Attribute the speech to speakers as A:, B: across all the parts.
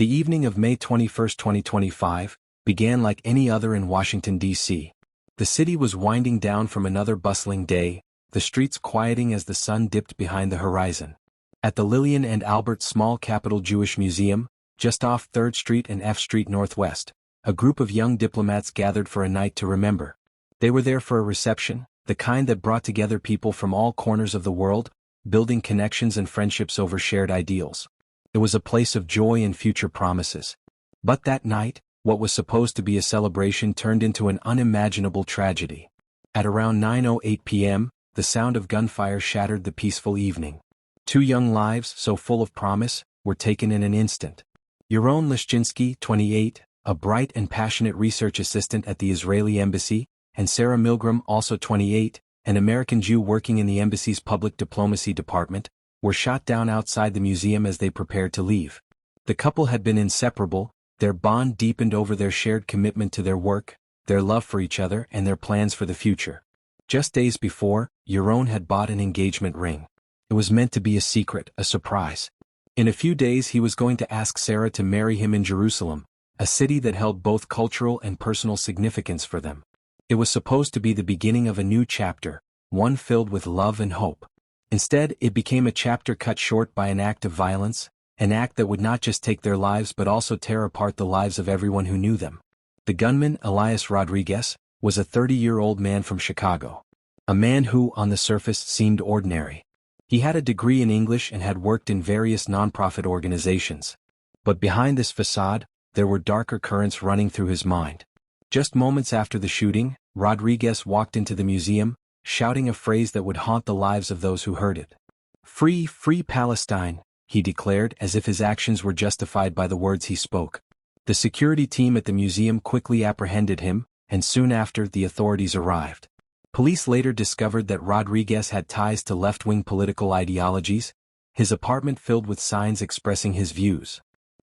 A: The evening of May 21, 2025, began like any other in Washington, D.C. The city was winding down from another bustling day, the streets quieting as the sun dipped behind the horizon. At the Lillian and Albert Small Capital Jewish Museum, just off 3rd Street and F Street Northwest, a group of young diplomats gathered for a night to remember. They were there for a reception, the kind that brought together people from all corners of the world, building connections and friendships over shared ideals. It was a place of joy and future promises. But that night, what was supposed to be a celebration turned into an unimaginable tragedy. At around 9:08 p.m., the sound of gunfire shattered the peaceful evening. 2 young lives, so full of promise, were taken in an instant. Yaron Lischinsky, 28, a bright and passionate research assistant at the Israeli embassy, and Sarah Milgrim, also 28, an American Jew working in the embassy's public diplomacy department, were shot down outside the museum as they prepared to leave. The couple had been inseparable, their bond deepened over their shared commitment to their work, their love for each other and their plans for the future. Just days before, Yaron had bought an engagement ring. It was meant to be a secret, a surprise. In a few days he was going to ask Sarah to marry him in Jerusalem, a city that held both cultural and personal significance for them. It was supposed to be the beginning of a new chapter, one filled with love and hope. Instead, it became a chapter cut short by an act of violence, an act that would not just take their lives but also tear apart the lives of everyone who knew them. The gunman, Elias Rodriguez, was a 30-year-old man from Chicago. A man who, on the surface, seemed ordinary. He had a degree in English and had worked in various nonprofit organizations. But behind this facade, there were darker currents running through his mind. Just moments after the shooting, Rodriguez walked into the museum, shouting a phrase that would haunt the lives of those who heard it. "Free, free Palestine," he declared, as if his actions were justified by the words he spoke. The security team at the museum quickly apprehended him, and soon after the authorities arrived. Police later discovered that Rodriguez had ties to left-wing political ideologies, his apartment filled with signs expressing his views.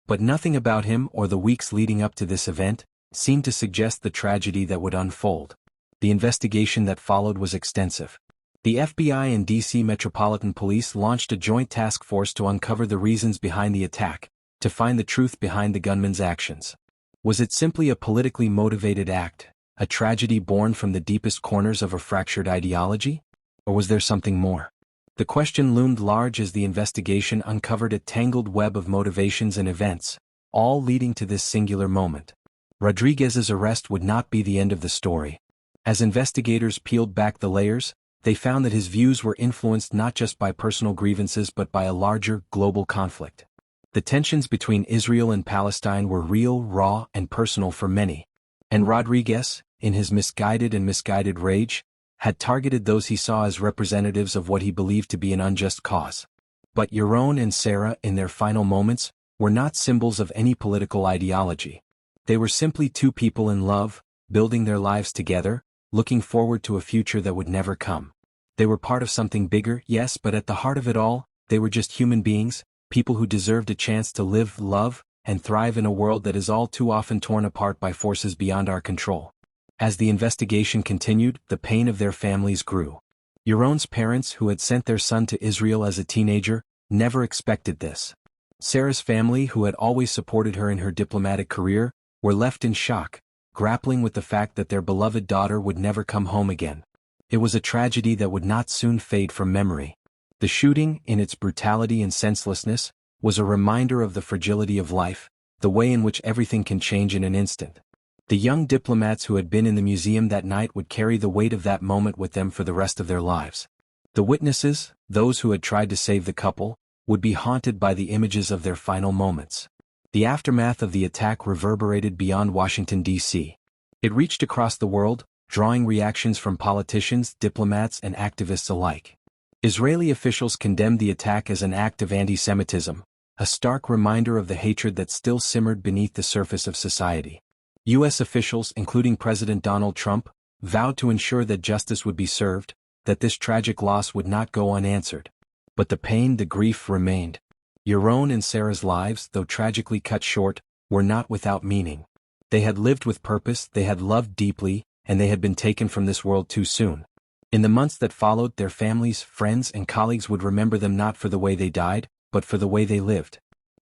A: But nothing about him or the weeks leading up to this event seemed to suggest the tragedy that would unfold. The investigation that followed was extensive. The FBI and D.C. Metropolitan Police launched a joint task force to uncover the reasons behind the attack, to find the truth behind the gunman's actions. Was it simply a politically motivated act, a tragedy born from the deepest corners of a fractured ideology? Or was there something more? The question loomed large as the investigation uncovered a tangled web of motivations and events, all leading to this singular moment. Rodriguez's arrest would not be the end of the story. As investigators peeled back the layers, they found that his views were influenced not just by personal grievances but by a larger, global conflict. The tensions between Israel and Palestine were real, raw, and personal for many. And Rodriguez, in his misguided rage, had targeted those he saw as representatives of what he believed to be an unjust cause. But Yaron and Sarah, in their final moments, were not symbols of any political ideology. They were simply 2 people in love, building their lives together, looking forward to a future that would never come. They were part of something bigger, yes, but at the heart of it all, they were just human beings, people who deserved a chance to live, love, and thrive in a world that is all too often torn apart by forces beyond our control. As the investigation continued, the pain of their families grew. Yaron's parents, who had sent their son to Israel as a teenager, never expected this. Sarah's family, who had always supported her in her diplomatic career, were left in shock, grappling with the fact that their beloved daughter would never come home again. It was a tragedy that would not soon fade from memory. The shooting, in its brutality and senselessness, was a reminder of the fragility of life, the way in which everything can change in an instant. The young diplomats who had been in the museum that night would carry the weight of that moment with them for the rest of their lives. The witnesses, those who had tried to save the couple, would be haunted by the images of their final moments. The aftermath of the attack reverberated beyond Washington, D.C. It reached across the world, drawing reactions from politicians, diplomats, and activists alike. Israeli officials condemned the attack as an act of anti-Semitism, a stark reminder of the hatred that still simmered beneath the surface of society. U.S. officials, including President Donald Trump, vowed to ensure that justice would be served, that this tragic loss would not go unanswered. But the pain, the grief remained. Yaron and Sarah's lives, though tragically cut short, were not without meaning. They had lived with purpose, they had loved deeply, and they had been taken from this world too soon. In the months that followed, their families, friends, and colleagues would remember them not for the way they died, but for the way they lived.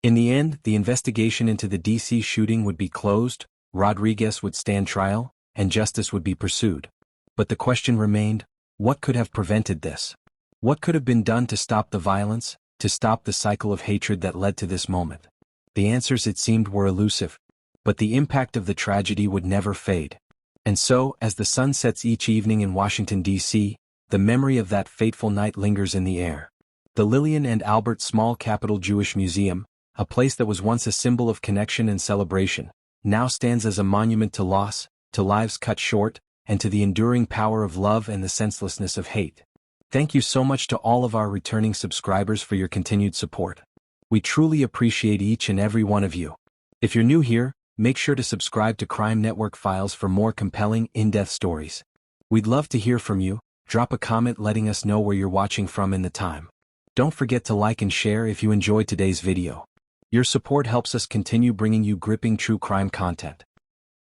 A: In the end, the investigation into the D.C. shooting would be closed, Rodriguez would stand trial, and justice would be pursued. But the question remained, what could have prevented this? What could have been done to stop the violence, to stop the cycle of hatred that led to this moment? The answers, it seemed, were elusive, but the impact of the tragedy would never fade. And so, as the sun sets each evening in Washington, D.C., the memory of that fateful night lingers in the air. The Lillian and Albert Small Capital Jewish Museum, a place that was once a symbol of connection and celebration, now stands as a monument to loss, to lives cut short, and to the enduring power of love and the senselessness of hate. Thank you so much to all of our returning subscribers for your continued support. We truly appreciate each and every one of you. If you're new here, make sure to subscribe to Crime Network Files for more compelling, in-depth stories. We'd love to hear from you. Drop a comment letting us know where you're watching from in the time. Don't forget to like and share if you enjoyed today's video. Your support helps us continue bringing you gripping true crime content.